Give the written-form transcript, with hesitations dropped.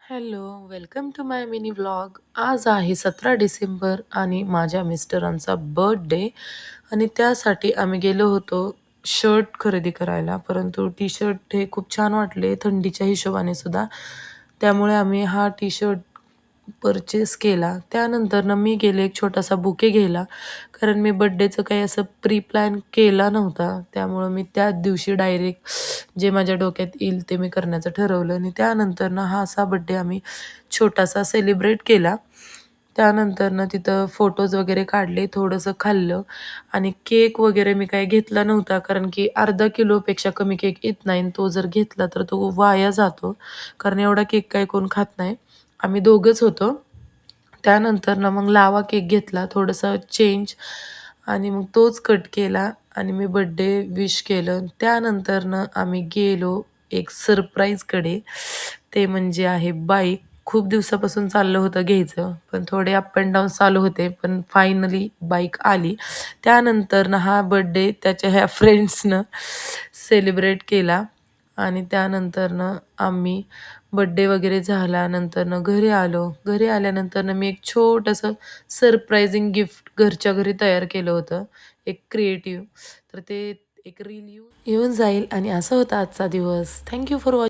Hello, welcome to my mini vlog. आज आहे 17 डिसेंबर आणि माझ्या मिस्टरांचा बर्थडे आणि त्यासाठी आम्ही गेलो होतो शर्ट खरेदी करायला. परंतु टी शर्ट हे खूप छान वाटले थंडीच्या हिशोबाने सुद्धा. त्यामुळे आम्ही हा टी शर्ट परचेस केला. त्यानंतर मी गेले एक छोटासा बुके घ्यायला, कारण मी बड्डेचं काही असं प्री प्लॅन केला नव्हता. त्यामुळं मी त्याच दिवशी डायरेक्ट जे माझ्या डोक्यात येईल ते मी करण्याचं ठरवलं आणि त्यानंतर हा असा बड्डे आम्ही छोटासा सेलिब्रेट केला. त्यानंतर तिथं फोटोज वगैरे काढले, थोडंसं खाल्लं आणि केक वगैरे मी काही घेतला नव्हता, कारण की अर्धा किलोपेक्षा कमी केक येत नाही आणि तो जर घेतला तर तो वाया जातो, कारण एवढा केक काही कोण खात नाही. आम्ही दोघंच होतो. त्यानंतर मग लावा केक घेतला, थोडंसं चेंज आणि मग तोच कट केला आणि मी बड्डे विश केलं. त्यानंतर आम्ही गेलो एक सरप्राईजकडे. ते म्हणजे आहे बाईक. खूप दिवसापासून चाललं होतं घ्यायचं, पण थोडे अप अँड डाऊन चालू होते, पण फायनली बाईक आली. त्यानंतर हा बड्डे त्याच्या ह्या फ्रेंड्सनं सेलिब्रेट केला आणि त्यानंतर आम्ही बड्डे वगैरे झाल्यानंतर घरी आलो. घरी आल्यानंतर मी एक छोटंसं सरप्रायझिंग गिफ्ट घरच्या घरी तयार केलं होतं, एक क्रिएटिव्ह. तर ते एक रील येऊन जाईल आणि असा होता आजचा दिवस. Thank you for watching.